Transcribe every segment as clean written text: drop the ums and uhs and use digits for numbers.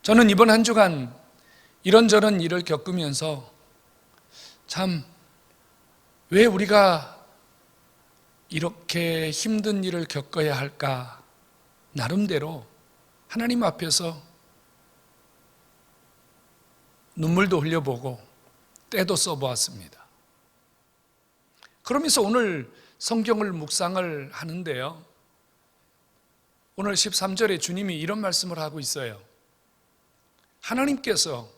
저는 이번 한 주간 이런저런 일을 겪으면서 참 왜 우리가 이렇게 힘든 일을 겪어야 할까, 나름대로 하나님 앞에서 눈물도 흘려보고 때도 써보았습니다. 그러면서 오늘 성경을 묵상을 하는데요, 오늘 13절에 주님이 이런 말씀을 하고 있어요. 하나님께서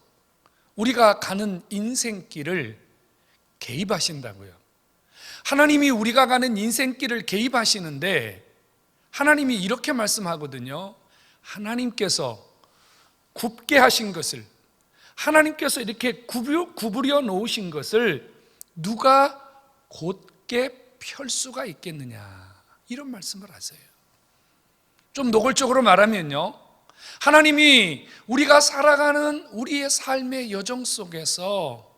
우리가 가는 인생길을 개입하신다고요. 하나님이 우리가 가는 인생길을 개입하시는데 하나님이 이렇게 말씀하거든요. 하나님께서 굽게 하신 것을, 하나님께서 이렇게 구부려 놓으신 것을 누가 곧게 펼 수가 있겠느냐, 이런 말씀을 하세요. 좀 노골적으로 말하면요, 하나님이 우리가 살아가는 우리의 삶의 여정 속에서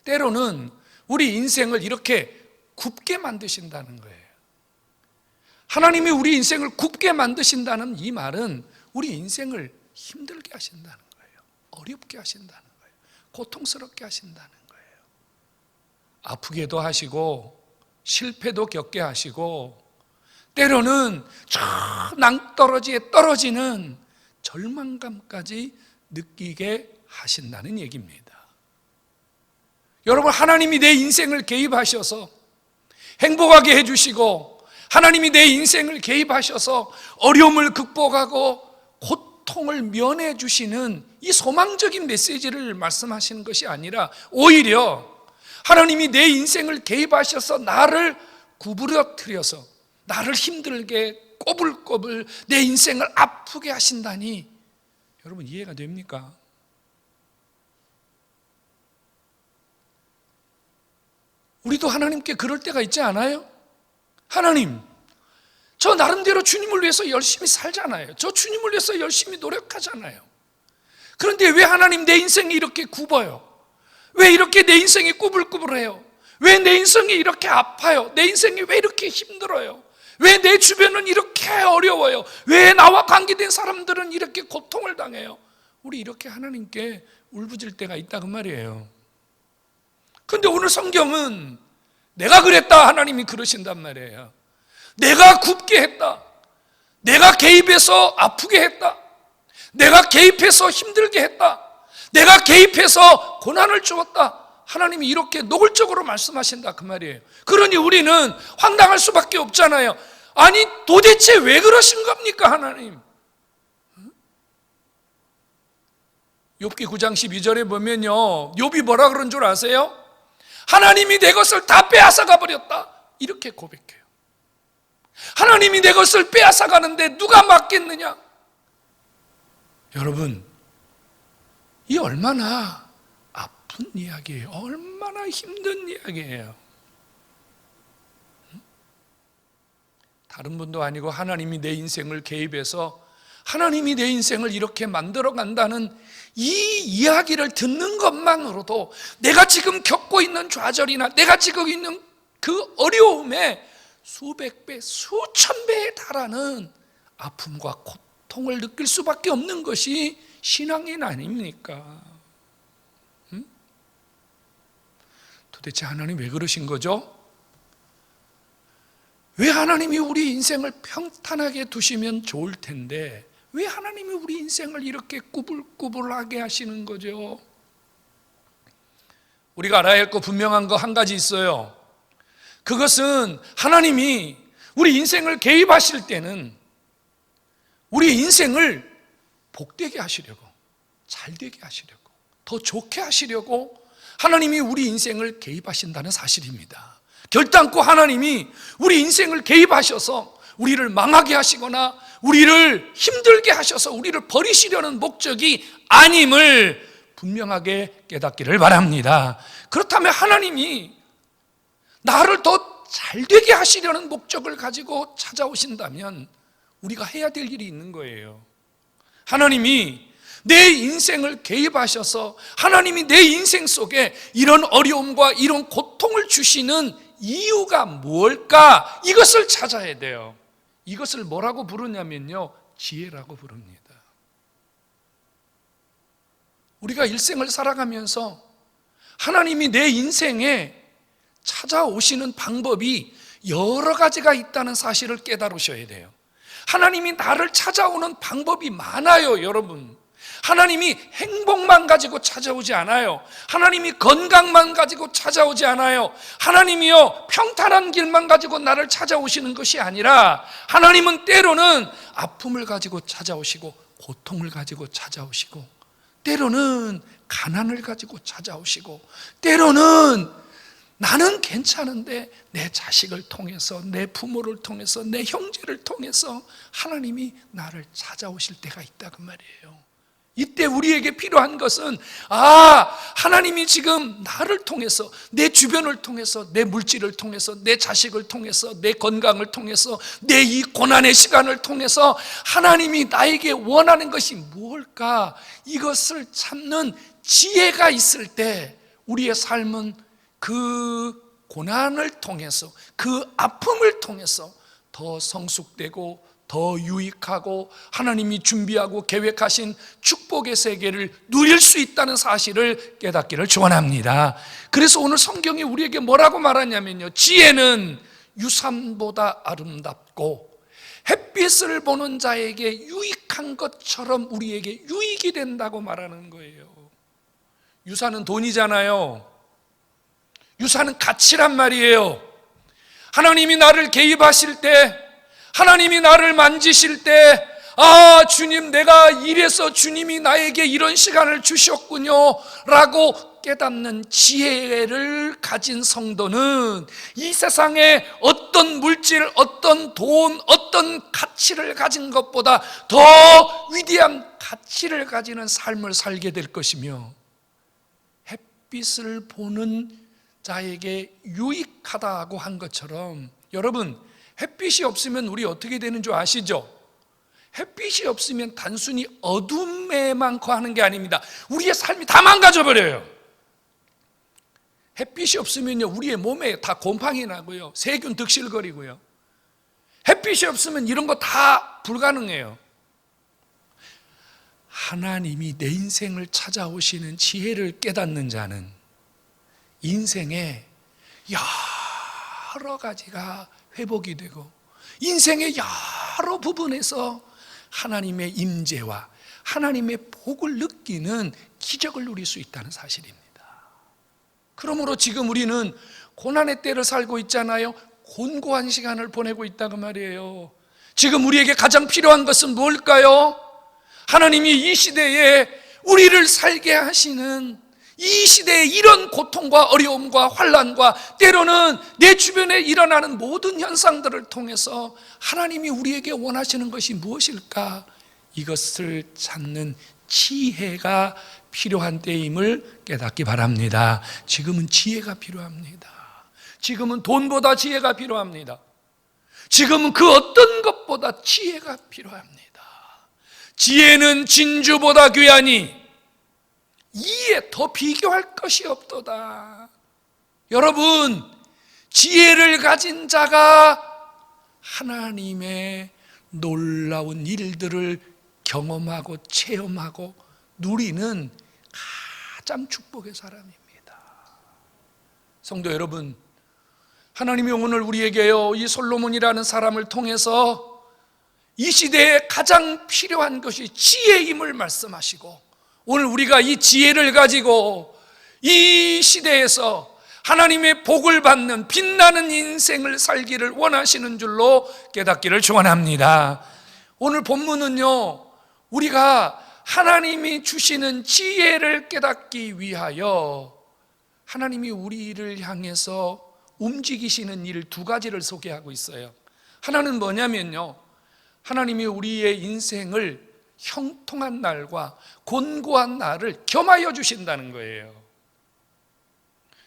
때로는 우리 인생을 이렇게 굽게 만드신다는 거예요. 하나님이 우리 인생을 굽게 만드신다는 이 말은 우리 인생을 힘들게 하신다는 거예요. 어렵게 하신다는 거예요. 고통스럽게 하신다는 거예요. 아프게도 하시고 실패도 겪게 하시고 때로는 저 낭떠러지에 떨어지는 절망감까지 느끼게 하신다는 얘기입니다. 여러분, 하나님이 내 인생을 개입하셔서 행복하게 해주시고, 하나님이 내 인생을 개입하셔서 어려움을 극복하고 고통을 면해 주시는 이 소망적인 메시지를 말씀하시는 것이 아니라, 오히려 하나님이 내 인생을 개입하셔서 나를 구부러뜨려서 나를 힘들게 꼬불꼬불 내 인생을 아프게 하신다니, 여러분 이해가 됩니까? 우리도 하나님께 그럴 때가 있지 않아요? 하나님, 저 나름대로 주님을 위해서 열심히 살잖아요. 저 주님을 위해서 열심히 노력하잖아요. 그런데 왜 하나님 내 인생이 이렇게 굽어요? 왜 이렇게 내 인생이 꾸불꾸불해요? 왜 내 인생이 이렇게 아파요? 내 인생이 왜 이렇게 힘들어요? 왜 내 주변은 이렇게 어려워요? 왜 나와 관계된 사람들은 이렇게 고통을 당해요? 우리 이렇게 하나님께 울부짖을 때가 있다 그 말이에요. 근데 오늘 성경은 내가 그랬다, 하나님이 그러신단 말이에요. 내가 굽게 했다, 내가 개입해서 아프게 했다, 내가 개입해서 힘들게 했다, 내가 개입해서 고난을 주었다, 하나님이 이렇게 노골적으로 말씀하신다 그 말이에요. 그러니 우리는 황당할 수밖에 없잖아요. 아니 도대체 왜 그러신 겁니까 하나님? 욥기 9장 12절에 보면요, 욥이 뭐라 그런 줄 아세요? 하나님이 내 것을 다 빼앗아가 버렸다, 이렇게 고백해요. 하나님이 내 것을 빼앗아가는데 누가 막겠느냐? 여러분, 이 얼마나 아픈 이야기예요. 얼마나 힘든 이야기예요. 다른 분도 아니고 하나님이 내 인생을 개입해서 하나님이 내 인생을 이렇게 만들어 간다는 이 이야기를 듣는 것만으로도 내가 지금 겪고 있는 좌절이나 내가 지금 있는 그 어려움에 수백 배, 수천 배에 달하는 아픔과 고통을 느낄 수밖에 없는 것이 신앙인 아닙니까? 도대체 하나님 왜 그러신 거죠? 왜 하나님이 우리 인생을 평탄하게 두시면 좋을 텐데 왜 하나님이 우리 인생을 이렇게 꾸불꾸불하게 하시는 거죠? 우리가 알아야 할 거 분명한 거 한 가지 있어요. 그것은 하나님이 우리 인생을 개입하실 때는 우리 인생을 복되게 하시려고, 잘되게 하시려고, 더 좋게 하시려고 하나님이 우리 인생을 개입하신다는 사실입니다. 결단코 하나님이 우리 인생을 개입하셔서 우리를 망하게 하시거나 우리를 힘들게 하셔서 우리를 버리시려는 목적이 아님을 분명하게 깨닫기를 바랍니다. 그렇다면 하나님이 나를 더 잘되게 하시려는 목적을 가지고 찾아오신다면 우리가 해야 될 일이 있는 거예요. 하나님이 내 인생을 개입하셔서 하나님이 내 인생 속에 이런 어려움과 이런 고통을 주시는 이유가 뭘까? 이것을 찾아야 돼요. 이것을 뭐라고 부르냐면요, 지혜라고 부릅니다. 우리가 일생을 살아가면서 하나님이 내 인생에 찾아오시는 방법이 여러 가지가 있다는 사실을 깨달으셔야 돼요. 하나님이 나를 찾아오는 방법이 많아요, 여러분. 하나님이 행복만 가지고 찾아오지 않아요. 하나님이 건강만 가지고 찾아오지 않아요. 하나님이요, 평탄한 길만 가지고 나를 찾아오시는 것이 아니라 하나님은 때로는 아픔을 가지고 찾아오시고 고통을 가지고 찾아오시고 때로는 가난을 가지고 찾아오시고 때로는 나는 괜찮은데 내 자식을 통해서, 내 부모를 통해서, 내 형제를 통해서 하나님이 나를 찾아오실 때가 있다 그 말이에요. 이때 우리에게 필요한 것은 하나님이 지금 나를 통해서, 내 주변을 통해서, 내 물질을 통해서, 내 자식을 통해서, 내 건강을 통해서, 내 이 고난의 시간을 통해서 하나님이 나에게 원하는 것이 무엇일까? 이것을 찾는 지혜가 있을 때 우리의 삶은 그 고난을 통해서, 그 아픔을 통해서 더 성숙되고 더 유익하고 하나님이 준비하고 계획하신 축복의 세계를 누릴 수 있다는 사실을 깨닫기를 축원합니다. 그래서 오늘 성경이 우리에게 뭐라고 말하냐면요, 지혜는 유산보다 아름답고 햇빛을 보는 자에게 유익한 것처럼 우리에게 유익이 된다고 말하는 거예요. 유산은 돈이잖아요. 유산은 가치란 말이에요. 하나님이 나를 개입하실 때, 하나님이 나를 만지실 때, 주님, 내가 이래서 주님이 나에게 이런 시간을 주셨군요 라고 깨닫는 지혜를 가진 성도는 이 세상에 어떤 물질, 어떤 돈, 어떤 가치를 가진 것보다 더 위대한 가치를 가지는 삶을 살게 될 것이며, 햇빛을 보는 자에게 유익하다고 한 것처럼, 여러분, 햇빛이 없으면 우리 어떻게 되는 줄 아시죠? 햇빛이 없으면 단순히 어둠에만 거하는 게 아닙니다. 우리의 삶이 다 망가져 버려요. 햇빛이 없으면요, 우리의 몸에 다 곰팡이 나고요, 세균 득실거리고요. 햇빛이 없으면 이런 거 다 불가능해요. 하나님이 내 인생을 찾아오시는 지혜를 깨닫는 자는 인생에 여러 가지가 회복이 되고 인생의 여러 부분에서 하나님의 임재와 하나님의 복을 느끼는 기적을 누릴 수 있다는 사실입니다. 그러므로 지금 우리는 고난의 때를 살고 있잖아요. 곤고한 시간을 보내고 있다고 말이에요. 지금 우리에게 가장 필요한 것은 뭘까요? 하나님이 이 시대에 우리를 살게 하시는, 이 시대에 이런 고통과 어려움과 환난과 때로는 내 주변에 일어나는 모든 현상들을 통해서 하나님이 우리에게 원하시는 것이 무엇일까? 이것을 찾는 지혜가 필요한 때임을 깨닫기 바랍니다. 지금은 지혜가 필요합니다. 지금은 돈보다 지혜가 필요합니다. 지금은 그 어떤 것보다 지혜가 필요합니다. 지혜는 진주보다 귀하니 이에 더 비교할 것이 없도다. 여러분, 지혜를 가진 자가 하나님의 놀라운 일들을 경험하고 체험하고 누리는 가장 축복의 사람입니다. 성도 여러분, 하나님이 오늘 우리에게요, 이 솔로몬이라는 사람을 통해서 이 시대에 가장 필요한 것이 지혜임을 말씀하시고, 오늘 우리가 이 지혜를 가지고 이 시대에서 하나님의 복을 받는 빛나는 인생을 살기를 원하시는 줄로 깨닫기를 축원합니다. 오늘 본문은요, 우리가 하나님이 주시는 지혜를 깨닫기 위하여 하나님이 우리를 향해서 움직이시는 일 두 가지를 소개하고 있어요. 하나는 뭐냐면요, 하나님이 우리의 인생을 형통한 날과 곤고한 날을 겸하여 주신다는 거예요.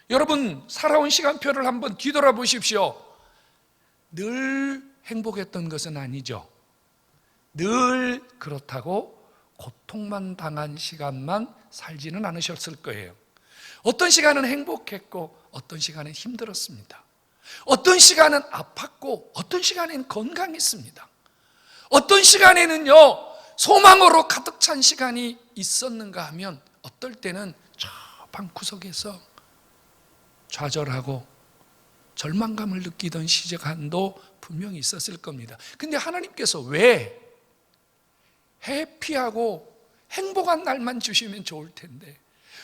여러분, 살아온 시간표를 한번 뒤돌아보십시오. 늘 행복했던 것은 아니죠. 늘 그렇다고 고통만 당한 시간만 살지는 않으셨을 거예요. 어떤 시간은 행복했고 어떤 시간은 힘들었습니다. 어떤 시간은 아팠고 어떤 시간에는 건강했습니다. 어떤 시간에는요, 소망으로 가득 찬 시간이 있었는가 하면 어떨 때는 저 방구석에서 좌절하고 절망감을 느끼던 시간도 분명히 있었을 겁니다. 근데 하나님께서 왜 해피하고 행복한 날만 주시면 좋을 텐데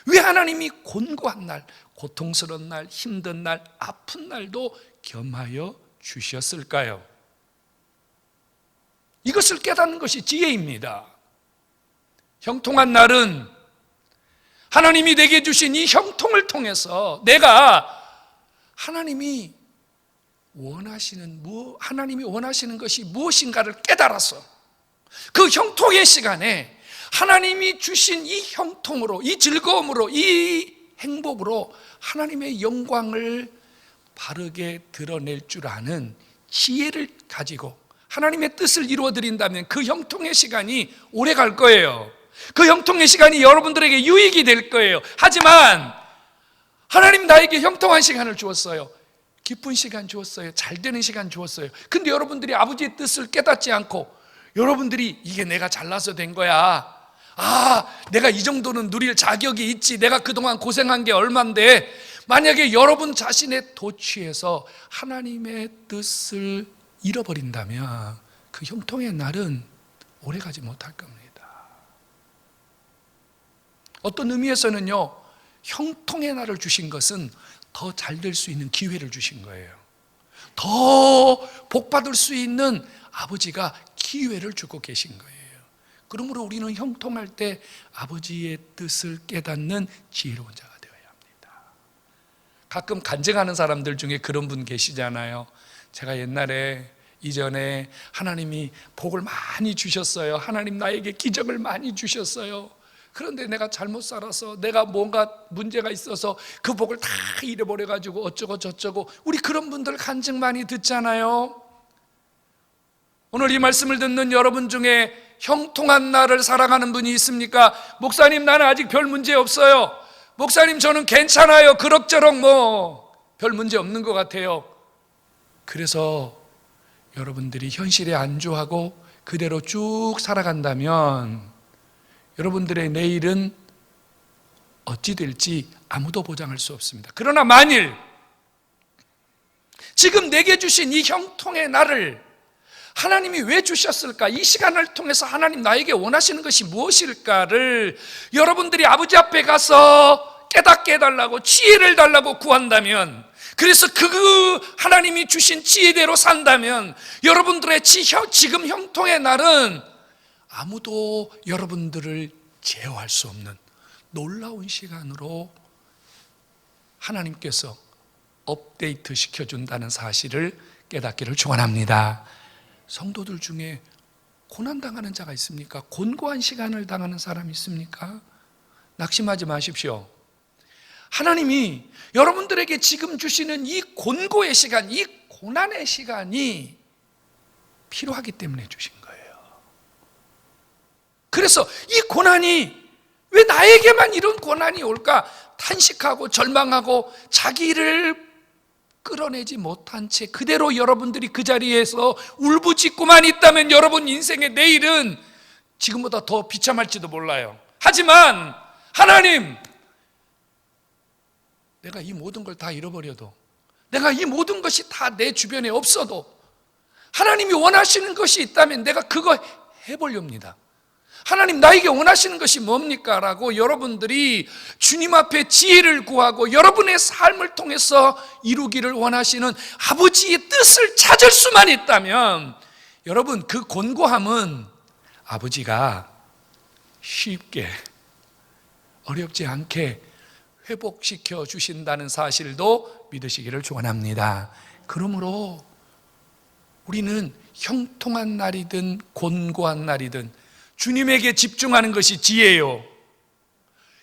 왜 하나님이 곤고한 날, 고통스러운 날, 힘든 날, 아픈 날도 겸하여 주셨을까요? 이것을 깨닫는 것이 지혜입니다. 형통한 날은 하나님이 내게 주신 이 형통을 통해서 내가 하나님이 원하시는 것이 무엇인가를 깨달아서 그 형통의 시간에 하나님이 주신 이 형통으로, 이 즐거움으로, 이 행복으로 하나님의 영광을 바르게 드러낼 줄 아는 지혜를 가지고 하나님의 뜻을 이루어드린다면 그 형통의 시간이 오래 갈 거예요. 그 형통의 시간이 여러분들에게 유익이 될 거예요. 하지만 하나님 나에게 형통한 시간을 주었어요. 기쁜 시간 주었어요. 잘 되는 시간 주었어요. 근데 여러분들이 아버지의 뜻을 깨닫지 않고 여러분들이 이게 내가 잘나서 된 거야. 내가 이 정도는 누릴 자격이 있지. 내가 그동안 고생한 게 얼만데. 만약에 여러분 자신의 도취에서 하나님의 뜻을 잃어버린다면 그 형통의 날은 오래가지 못할 겁니다. 어떤 의미에서는요, 형통의 날을 주신 것은 더 잘 될 수 있는 기회를 주신 거예요. 더 복받을 수 있는 아버지가 기회를 주고 계신 거예요. 그러므로 우리는 형통할 때 아버지의 뜻을 깨닫는 지혜로운 자가 되어야 합니다. 가끔 간증하는 사람들 중에 그런 분 계시잖아요. 제가 이전에 하나님이 복을 많이 주셨어요. 하나님 나에게 기적을 많이 주셨어요. 그런데 내가 잘못 살아서 내가 뭔가 문제가 있어서 그 복을 다 잃어버려가지고 어쩌고 저쩌고, 우리 그런 분들 간증 많이 듣잖아요. 오늘 이 말씀을 듣는 여러분 중에 형통한 날을 살아가는 분이 있습니까? 목사님, 나는 아직 별 문제 없어요. 목사님, 저는 괜찮아요. 그럭저럭 별 문제 없는 것 같아요. 그래서 여러분들이 현실에 안주하고 그대로 쭉 살아간다면 여러분들의 내일은 어찌 될지 아무도 보장할 수 없습니다. 그러나 만일 지금 내게 주신 이 형통의 날을 하나님이 왜 주셨을까? 이 시간을 통해서 하나님 나에게 원하시는 것이 무엇일까를 여러분들이 아버지 앞에 가서 깨닫게 해달라고, 지혜를 달라고 구한다면, 그래서 그 하나님이 주신 지혜대로 산다면 여러분들의 지금 형통의 날은 아무도 여러분들을 제어할 수 없는 놀라운 시간으로 하나님께서 업데이트 시켜준다는 사실을 깨닫기를 축원합니다. 성도들 중에 고난당하는 자가 있습니까? 곤고한 시간을 당하는 사람이 있습니까? 낙심하지 마십시오. 하나님이 여러분들에게 지금 주시는 이 곤고의 시간, 이 고난의 시간이 필요하기 때문에 주신 거예요. 그래서 이 고난이 왜 나에게만 이런 고난이 올까? 탄식하고 절망하고 자기를 끌어내지 못한 채 그대로 여러분들이 그 자리에서 울부짖고만 있다면 여러분 인생의 내일은 지금보다 더 비참할지도 몰라요. 하지만 하나님, 내가 이 모든 걸 다 잃어버려도, 내가 이 모든 것이 다 내 주변에 없어도 하나님이 원하시는 것이 있다면 내가 그거 해보렵니다. 하나님, 나에게 원하시는 것이 뭡니까? 라고 여러분들이 주님 앞에 지혜를 구하고 여러분의 삶을 통해서 이루기를 원하시는 아버지의 뜻을 찾을 수만 있다면 여러분, 그 곤고함은 아버지가 쉽게, 어렵지 않게 회복시켜 주신다는 사실도 믿으시기를 축원합니다. 그러므로 우리는 형통한 날이든 곤고한 날이든 주님에게 집중하는 것이 지혜요.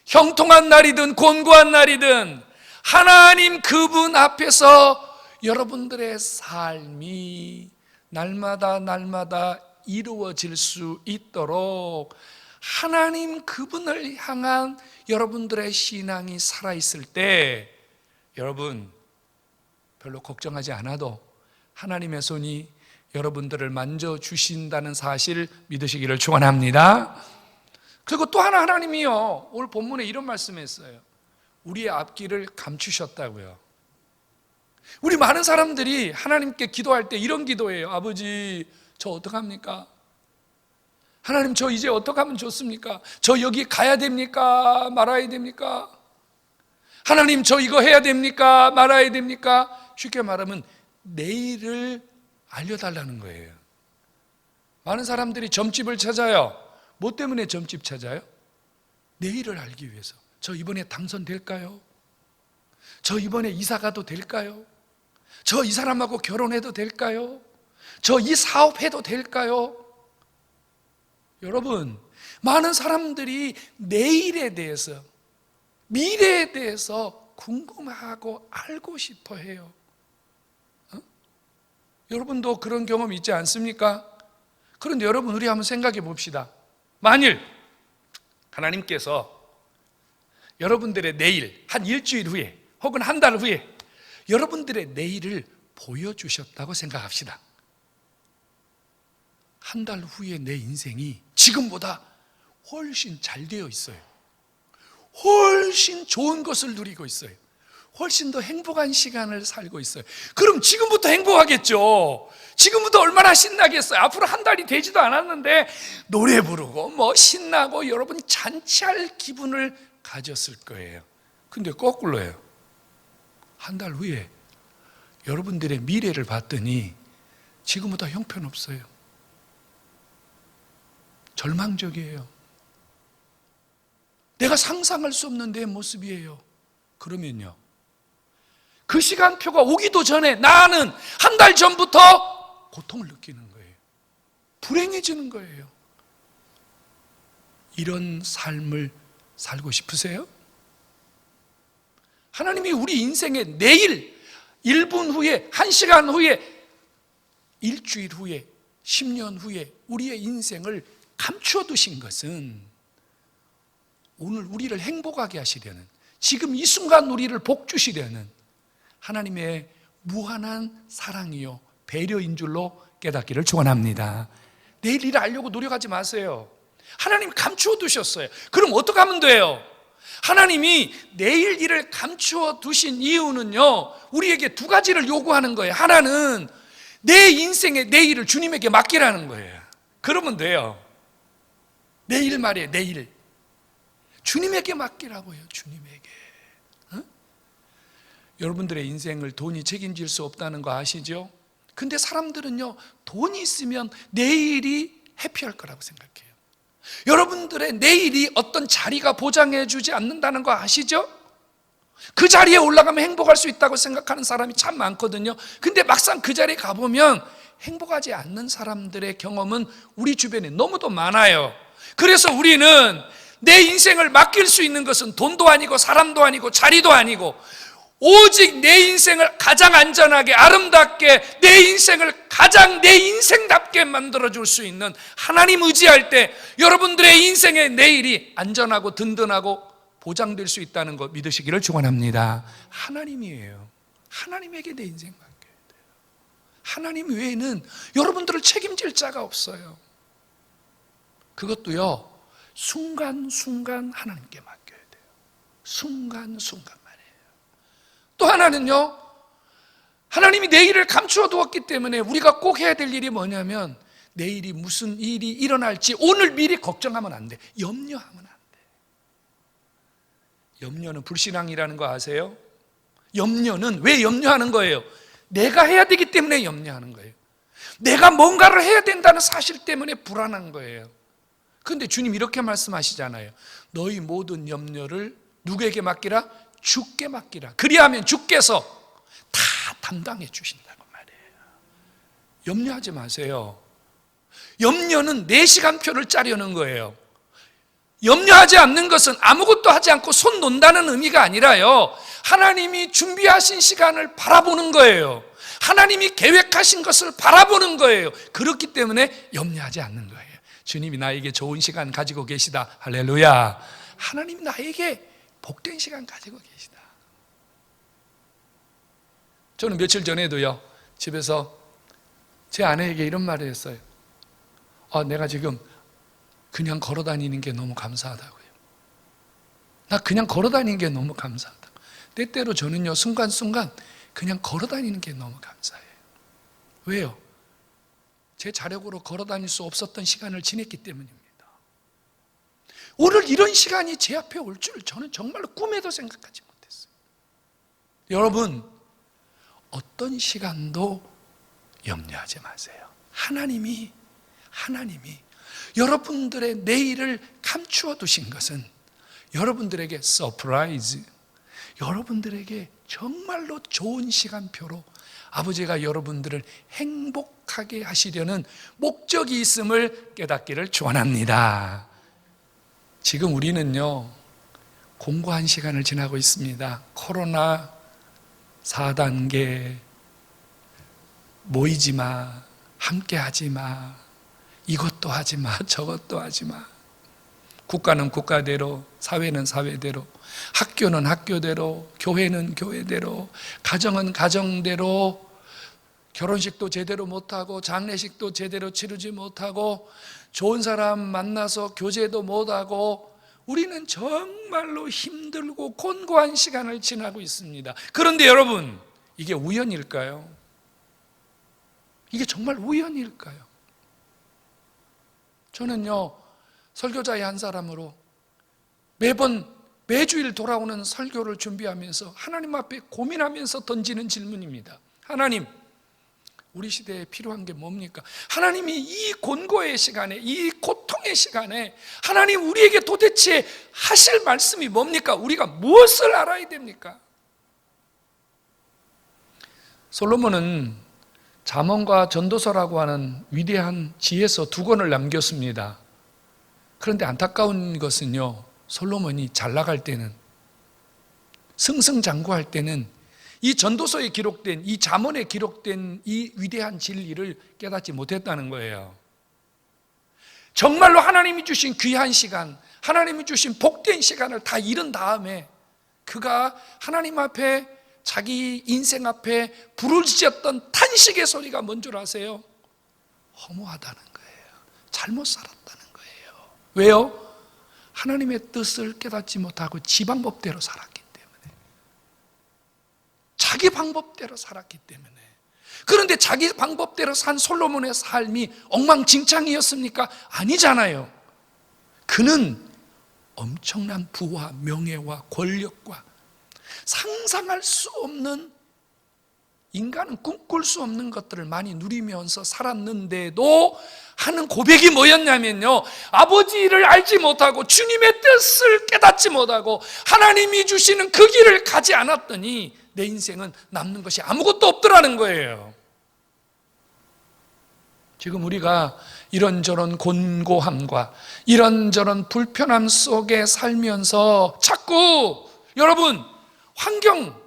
형통한 날이든 곤고한 날이든 하나님 그분 앞에서 여러분들의 삶이 날마다 이루어질 수 있도록 하나님 그분을 향한 여러분들의 신앙이 살아있을 때 여러분 별로 걱정하지 않아도 하나님의 손이 여러분들을 만져주신다는 사실 믿으시기를 축원합니다. 그리고 또 하나 하나님이요, 오늘 본문에 이런 말씀했어요. 우리의 앞길을 감추셨다고요. 우리 많은 사람들이 하나님께 기도할 때 이런 기도해요. 아버지, 저 어떡합니까? 하나님, 저 이제 어떡하면 좋습니까? 저 여기 가야 됩니까? 말아야 됩니까? 하나님, 저 이거 해야 됩니까? 말아야 됩니까? 쉽게 말하면 내일을 알려달라는 거예요. 많은 사람들이 점집을 찾아요. 뭐 때문에 점집 찾아요? 내일을 알기 위해서. 저 이번에 당선될까요? 저 이번에 이사 가도 될까요? 저 이 사람하고 결혼해도 될까요? 저 이 사업해도 될까요? 여러분, 많은 사람들이 내일에 대해서, 미래에 대해서 궁금하고 알고 싶어 해요. 여러분도 그런 경험 있지 않습니까? 그런데 여러분, 우리 한번 생각해 봅시다. 만일 하나님께서 여러분들의 내일, 한 일주일 후에 혹은 한 달 후에 여러분들의 내일을 보여주셨다고 생각합시다. 한 달 후에 내 인생이 지금보다 훨씬 잘 되어 있어요. 훨씬 좋은 것을 누리고 있어요. 훨씬 더 행복한 시간을 살고 있어요. 그럼 지금부터 행복하겠죠. 지금부터 얼마나 신나겠어요. 앞으로 한 달이 되지도 않았는데 노래 부르고 뭐 신나고 여러분 잔치할 기분을 가졌을 거예요. 근데 거꾸로예요. 한 달 후에 여러분들의 미래를 봤더니 지금보다 형편없어요. 절망적이에요. 내가 상상할 수 없는 내 모습이에요. 그러면요, 그 시간표가 오기도 전에 나는 한 달 전부터 고통을 느끼는 거예요. 불행해지는 거예요. 이런 삶을 살고 싶으세요? 하나님이 우리 인생의 내일, 1분 후에, 1시간 후에, 일주일 후에, 10년 후에 우리의 인생을 감추어 두신 것은 오늘 우리를 행복하게 하시려는, 지금 이 순간 우리를 복 주시려는 하나님의 무한한 사랑이요 배려인 줄로 깨닫기를 축원합니다. 내일 일을 알려고 노력하지 마세요. 하나님 감추어 두셨어요. 그럼 어떻게 하면 돼요? 하나님이 내일 일을 감추어 두신 이유는요, 우리에게 두 가지를 요구하는 거예요. 하나는 내 인생의 내일을 주님에게 맡기라는 거예요. 그러면 돼요. 내일 말이에요. 내일 주님에게 맡기라고요. 주님에게. 여러분들의 인생을 돈이 책임질 수 없다는 거 아시죠? 근데 사람들은요, 돈이 있으면 내일이 해피할 거라고 생각해요. 여러분들의 내일이 어떤 자리가 보장해 주지 않는다는 거 아시죠? 그 자리에 올라가면 행복할 수 있다고 생각하는 사람이 참 많거든요. 근데 막상 그 자리에 가보면 행복하지 않는 사람들의 경험은 우리 주변에 너무도 많아요. 그래서 우리는 내 인생을 맡길 수 있는 것은 돈도 아니고 사람도 아니고 자리도 아니고 오직 내 인생을 가장 안전하게 아름답게 내 인생을 가장 내 인생답게 만들어줄 수 있는 하나님 의지할 때 여러분들의 인생의 내일이 안전하고 든든하고 보장될 수 있다는 거 믿으시기를 축원합니다. 하나님이에요. 하나님에게 내 인생 맡겨야 돼요. 하나님 외에는 여러분들을 책임질 자가 없어요. 그것도요, 순간순간 하나님께 맡겨야 돼요. 순간순간. 또 하나는요, 하나님이 내일을 감추어 두었기 때문에 우리가 꼭 해야 될 일이 뭐냐면 내일이 무슨 일이 일어날지 오늘 미리 걱정하면 안 돼. 염려하면 안 돼. 염려는 불신앙이라는 거 아세요? 염려는 왜 염려하는 거예요? 내가 해야 되기 때문에 염려하는 거예요. 내가 뭔가를 해야 된다는 사실 때문에 불안한 거예요. 그런데 주님 이렇게 말씀하시잖아요. 너희 모든 염려를 누구에게 맡기라? 주께 맡기라. 그리하면 주께서 다 담당해 주신다고 말이에요. 염려하지 마세요. 염려는 내 시간표를 짜려는 거예요. 염려하지 않는 것은 아무것도 하지 않고 손 놓는다는 의미가 아니라요, 하나님이 준비하신 시간을 바라보는 거예요. 하나님이 계획하신 것을 바라보는 거예요. 그렇기 때문에 염려하지 않는 거예요. 주님이 나에게 좋은 시간 가지고 계시다. 할렐루야. 하나님 나에게 복된 시간 가지고 계시다. 저는 며칠 전에도요, 집에서 제 아내에게 이런 말을 했어요. 내가 지금 그냥 걸어 다니는 게 너무 감사하다고요. 나 그냥 걸어 다니는 게 너무 감사하다. 때때로 저는요, 순간순간 그냥 걸어 다니는 게 너무 감사해요. 왜요? 제 자력으로 걸어 다닐 수 없었던 시간을 지냈기 때문입니다. 오늘 이런 시간이 제 앞에 올 줄 저는 정말로 꿈에도 생각하지 못했어요. 여러분, 어떤 시간도 염려하지 마세요. 하나님이 여러분들의 내일을 감추어 두신 것은 여러분들에게 서프라이즈, 여러분들에게 정말로 좋은 시간표로 아버지가 여러분들을 행복하게 하시려는 목적이 있음을 깨닫기를 축원합니다. 지금 우리는요, 공고한 시간을 지나고 있습니다. 코로나 4단계, 모이지 마, 함께 하지 마, 이것도 하지 마, 저것도 하지 마. 국가는 국가대로, 사회는 사회대로, 학교는 학교대로, 교회는 교회대로, 가정은 가정대로, 결혼식도 제대로 못하고 장례식도 제대로 치르지 못하고 좋은 사람 만나서 교제도 못하고 우리는 정말로 힘들고 곤고한 시간을 지나고 있습니다. 그런데 여러분, 이게 우연일까요? 이게 정말 우연일까요? 저는요, 설교자의 한 사람으로 매주일 돌아오는 설교를 준비하면서 하나님 앞에 고민하면서 던지는 질문입니다. 하나님, 우리 시대에 필요한 게 뭡니까? 하나님이 이 곤고의 시간에, 이 고통의 시간에 하나님 우리에게 도대체 하실 말씀이 뭡니까? 우리가 무엇을 알아야 됩니까? 솔로몬은 잠언과 전도서라고 하는 위대한 지혜서 2권을 남겼습니다. 그런데 안타까운 것은요, 솔로몬이 잘 나갈 때는, 승승장구할 때는 이 전도서에 기록된, 이 잠언에 기록된 이 위대한 진리를 깨닫지 못했다는 거예요. 정말로 하나님이 주신 귀한 시간, 하나님이 주신 복된 시간을 다 잃은 다음에 그가 하나님 앞에, 자기 인생 앞에 부르짖었던 탄식의 소리가 뭔 줄 아세요? 허무하다는 거예요. 잘못 살았다는 거예요. 왜요? 하나님의 뜻을 깨닫지 못하고 지 방법대로 살았기 때문에, 자기 방법대로 살았기 때문에. 그런데 자기 방법대로 산 솔로몬의 삶이 엉망진창이었습니까? 아니잖아요. 그는 엄청난 부와 명예와 권력과 상상할 수 없는, 인간은 꿈꿀 수 없는 것들을 많이 누리면서 살았는데도 하는 고백이 뭐였냐면요, 아버지를 알지 못하고 주님의 뜻을 깨닫지 못하고 하나님이 주시는 그 길을 가지 않았더니 내 인생은 남는 것이 아무것도 없더라는 거예요. 지금 우리가 이런저런 곤고함과 이런저런 불편함 속에 살면서 자꾸, 여러분, 환경,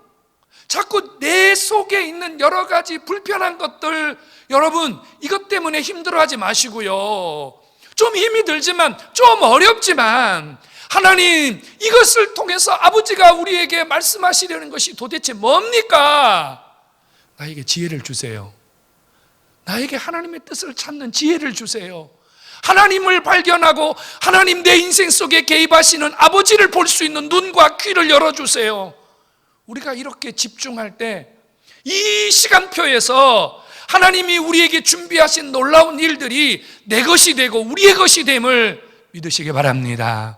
자꾸 내 속에 있는 여러 가지 불편한 것들, 여러분, 이것 때문에 힘들어하지 마시고요. 좀 힘이 들지만, 좀 어렵지만, 하나님, 이것을 통해서 아버지가 우리에게 말씀하시려는 것이 도대체 뭡니까? 나에게 지혜를 주세요. 나에게 하나님의 뜻을 찾는 지혜를 주세요. 하나님을 발견하고 하나님 내 인생 속에 개입하시는 아버지를 볼 수 있는 눈과 귀를 열어주세요. 우리가 이렇게 집중할 때 이 시간표에서 하나님이 우리에게 준비하신 놀라운 일들이 내 것이 되고 우리의 것이 됨을 믿으시기 바랍니다.